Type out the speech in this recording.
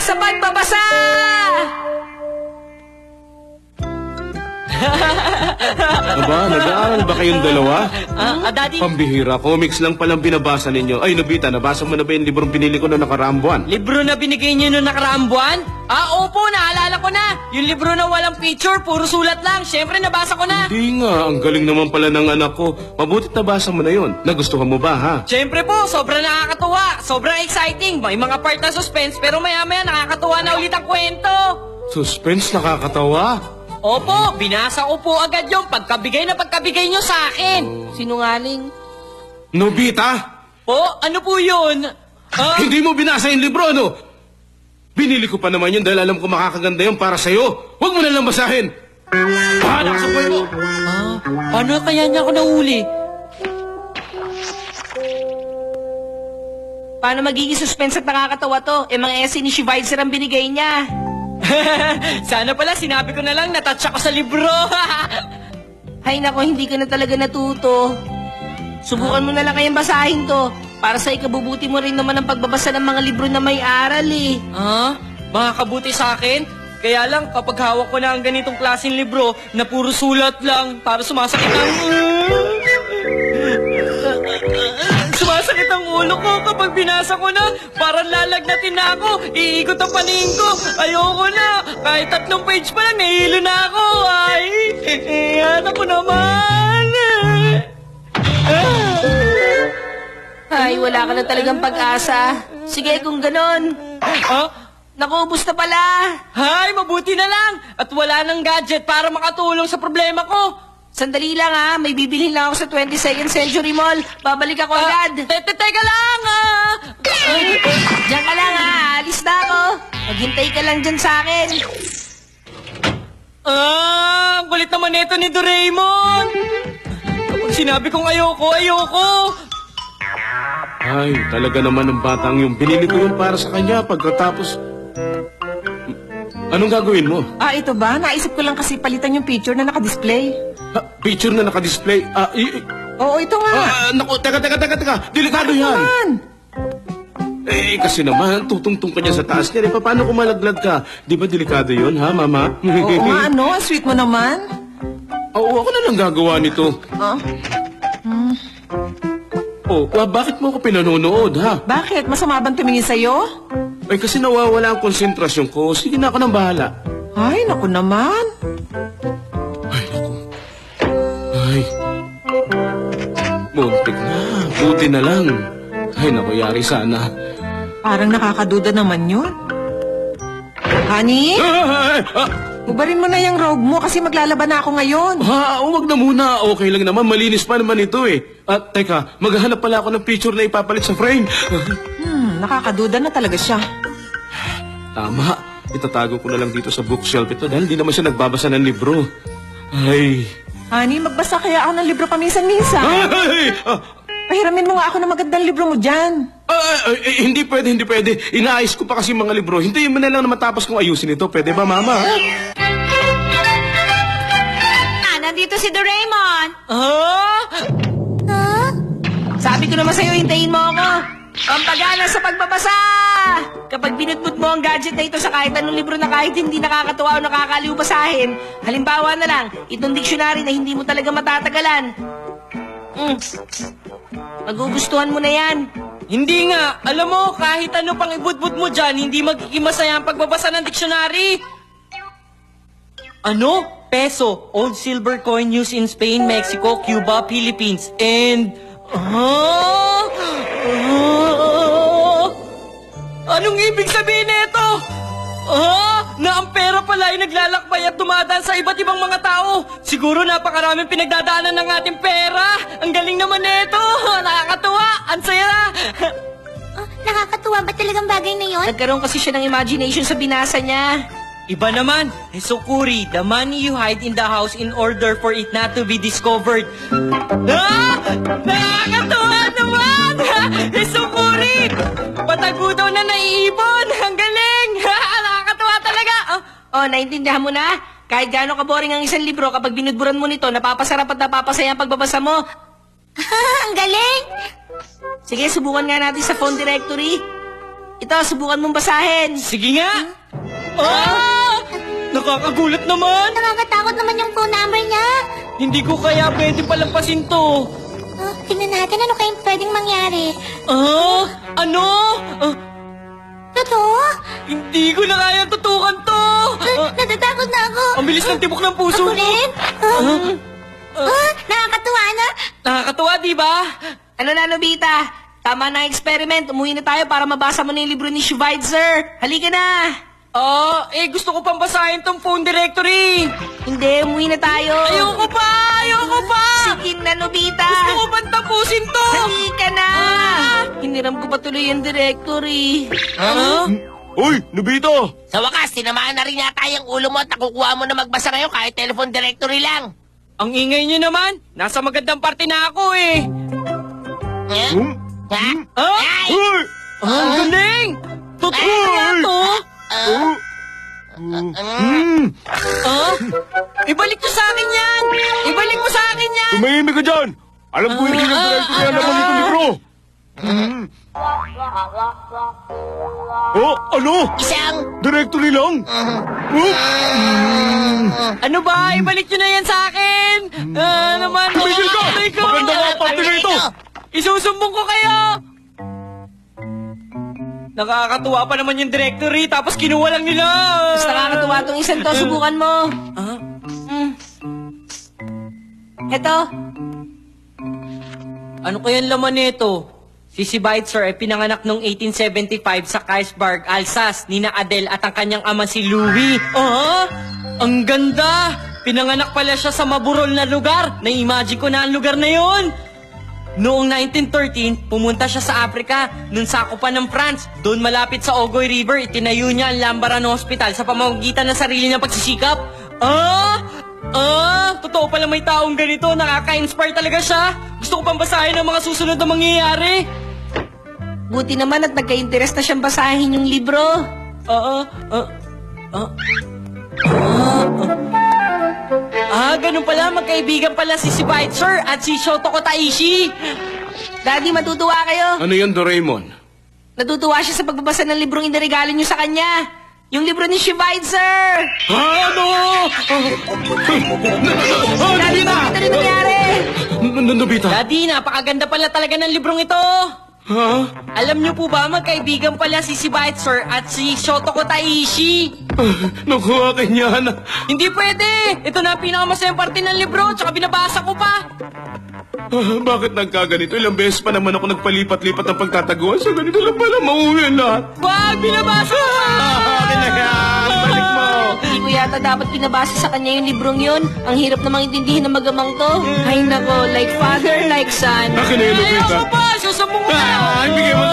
sa pagbabasa! Aba, nag-aaral ba kayong dalawa? Daddy, Pambihira, comics lang palang binabasa ninyo. Ay, Nobita, nabasa mo na ba yung librong pinili ko na nakaraang buwan? libro na binigay niyo noong nakaraang buwan? Opo, naalala ko na. Yung libro na walang picture, puro sulat lang. Siyempre, nabasa ko na. Hindi nga, ang galing naman pala ng anak ko. Mabutit nabasa mo na yon. Nagustuhan mo ba, ha? Siyempre po, sobrang nakakatuwa. Sobrang exciting. May mga part na suspense, pero maya-maya nakakatuwa na ulit ang kwento. Suspense, nakakatawa. Opo, binasa ko po agad yung pagkabigay nyo sa akin. Sinungaling. Nobita, Po, ano po yun? hindi mo binasa yung libro, ano? Binili ko pa naman yun dahil alam ko makakaganda yun para sa'yo. Huwag mo na lang basahin. Bahala ka sa buhay mo. Paano kaya niya ako nahuli? Paano magiging suspense at nakakatawa to? Mga essay ni Shivaitzer ang binigay niya. Sana pala sinabi ko na lang natouch ako sa libro. Hay nako, hindi ka na talaga natuto. Subukan mo na lang kayang basahin to. Para sa ikabubuti mo rin naman ang pagbabasa ng mga libro na may aral eh. Makakabuti sa akin? Kaya lang, kapag hawak ko na ang ganitong klaseng libro na puro sulat lang, para sumasakit ang ulo ko kapag binasa ko na. Parang lalagnatin na ako. Iikot ang paningin ko. Ayoko na. Kahit 3 page pa lang, nahihilo na ako. Ay, anak ko naman. Ay, wala ka na talagang pag-asa. Sige, kung ganon. Nakuubos na pala. Hay, mabuti na lang. At wala nang gadget para makatulong sa problema ko. Sandali lang ha, may bibilhin lang ako sa 22nd Century Mall. Babalik ako agad. Teka lang. Diyan ka lang ha, alis na ako. Maghintay ka lang dyan sa akin. Ang kulit naman ito ni Doraemon. Kapag sinabi kong ayoko. Ay, talaga naman ang batang yung binili ko yun para sa kanya pagkatapos... Anong gagawin mo? Ito ba? Naisip ko lang kasi palitan yung picture na nakadisplay. Picture na nakadisplay. Oo, ito nga. Naku, teka. Delikado yan. Naman! Kasi naman, tutungtong ka niya sa taas niya. Paano kung malaglag ka? Di ba delikado yun, ha, Mama? Oo nga, ano? Ang sweet mo naman. Oo, ako na lang gagawa nito. Bakit mo ako pinanonood, ha? Bakit? Masama bang tumingin sa'yo? Kasi nawawala ang konsentrasyon ko. Sige na, ako nang bahala. Ay, naku naman. Ay, muntik na. Buti na lang. Ay, naku, yari sana. Parang nakakaduda naman yun. Honey? Ubarin mo na yung robe mo kasi maglalaban na ako ngayon. Huwag na muna. Okay lang naman. Malinis pa naman ito eh. Teka, maghahanap pala ako ng picture na ipapalit sa frame. Nakakaduda na talaga siya. Tama. Itatago ko na lang dito sa bookshelf ito dahil hindi naman siya nagbabasa ng libro. Ay. Honey, magbasa kaya ako ng libro paminsan-minsan. Ay! Pahiramin mo nga ako ng magandang libro mo dyan. Hindi pwede. Inaayos ko pa kasi mga libro. Hintayin mo na lang na matapos kong ayusin ito. Pwede ba, Mama? Nandito si Doraemon. Sabi ko naman sa'yo, hintayin mo ako. Pampagana sa pagbabasa! Kapag binutbut mo ang gadget na ito sa kahit anong libro na kahit hindi nakakatuwa o nakakaliw basahin, halimbawa na lang, itong dictionary na hindi mo talaga matatagalan. Magugustuhan mo na yan. Hindi nga. Alam mo, kahit ano pang ibudbud mo dyan, hindi magiging masaya ang pagbabasa ng dictionary. Ano? Peso. Old silver coin used in Spain, Mexico, Cuba, Philippines. And... Anong ibig sabihin nito? Na ang pera pala ay naglalakbay at dumadaan sa iba't ibang mga tao. Siguro napakaraming pinagdadaanan ng ating pera. Ang galing naman nito. Nakakatuwa. Ang saya. Nakakatuwa ba talagang bagay na yon? Nagkaroon kasi siya ng imagination sa binasa niya. Iba naman. Sukuri, the money you hide in the house in order for it not to be discovered. Nakakatuwa naman! Sukuri! Patago daw na naiipon. Ang galing! Nakakatuwa talaga. Naintindihan mo na? Kahit gaano ka-boring ang isang libro, kapag binudburan mo nito, napapasarap at napapasaya ang pagbabasa mo. Ang galing! Sige, subukan nga natin sa phone directory. Ito, subukan mong basahin. Sige nga. Nakakagulat naman. Nakakatakot naman yung phone number niya. Hindi ko kaya pwede palampasin to. Tingnan natin ano kayong pwedeng mangyari. Ano? Totoo? Hindi ko na kaya tutukan to. Natatakot na ako. Ang bilis ng tibok ng puso Ako ko. rin? Nakakatuwa na. Nakakatuwa, di ba? Ano na, Nobita? Tama na ang experiment. Umuwi na tayo para mabasa mo na yung libro ni Schweitzer. Halika na. Gusto ko pang basahin tong phone directory. Hindi, umuwi na tayo. Ayoko pa! Sige na, Nobita. Gusto ko pang tapusin to. Halika na. Hiniram ko pa tuloy yung directory. Uy, Nobita! Sa wakas, tinamaan na rin yata yung ulo mo at nakukuha mo na magbasa ngayon kahit telephone directory lang. Ang ingay niyo naman. Nasa magandang parte na ako eh. Ha? Ay! Uy! Ang galing! Totoo kaya to? Ibalik mo sa akin yan! Ibalik mo sa akin yan! Tumahimik ka dyan! Alam ko hindi ng director yan naman itong libro! Oh, ano? Isang... Directory lang? Ano ba? Ibalik nyo na yan sa akin! Naman, Tumigil ka! aray ko! Maganda nga ang parte na ito! Isusumbong ko kayo! Nakakatuwa pa naman yung directory, tapos kinuha lang nila! Mas nakakatuwa tong isang to. Subukan mo. Eto. Ano kayang laman nito? Si Schweitzer ay pinanganak noong 1875 sa Kaisberg, Alsace, nina Adele at ang kanyang ama si Louis. Ang ganda! Pinanganak pala siya sa maburol na lugar. Na-imagine ko na ang lugar na yon. Noong 1913, pumunta siya sa Africa, nun sakupan ng France. Doon malapit sa Ogoy River, itinayo niya ang Lambaran Hospital sa pamamagitan ng sarili niyang pagsisikap. Totoo pala may taong ganito, nakaka-inspire talaga siya. Gusto ko pang basahin ang mga susunod na mangyayari. Buti naman at nagka-interest na siyang basahin yung libro. Ganun pala, magkaibigan pala si Schweitzer at si Shotoko Taishi. Daddy, matutuwa kayo. Ano yan, Doraemon? Natutuwa siya sa pagbabasa ng librong iniregalo niyo sa kanya. Yung libro ni Schweitzer. Ano? Daddy, bakit rin nangyari? Nobita? Daddy, napakaganda pala talaga ng librong ito. Alam niyo po ba, magkaibigan pala si Schweitzer at si Shotoko Taishi. Naku, akin yan. Hindi pwede! Ito na ang pinakamasayang parte ng libro, tsaka binabasa ko pa. Bakit nagkaganito? Ilang beses pa naman ako nagpalipat-lipat ng pagtataguan. Sa ganito lang pala, mauwi ang lahat. Wag! Binabasa ko pa! Akin na yan! Balik mo! Hindi ko yata dapat pinabasa sa kanya yung librong yun. Ang hirap namang intindihin ng magamang to. Ay nako, like father, like son. Akin na yun, Nobita. Ayoko pa! Susubong ko na! Bigay mo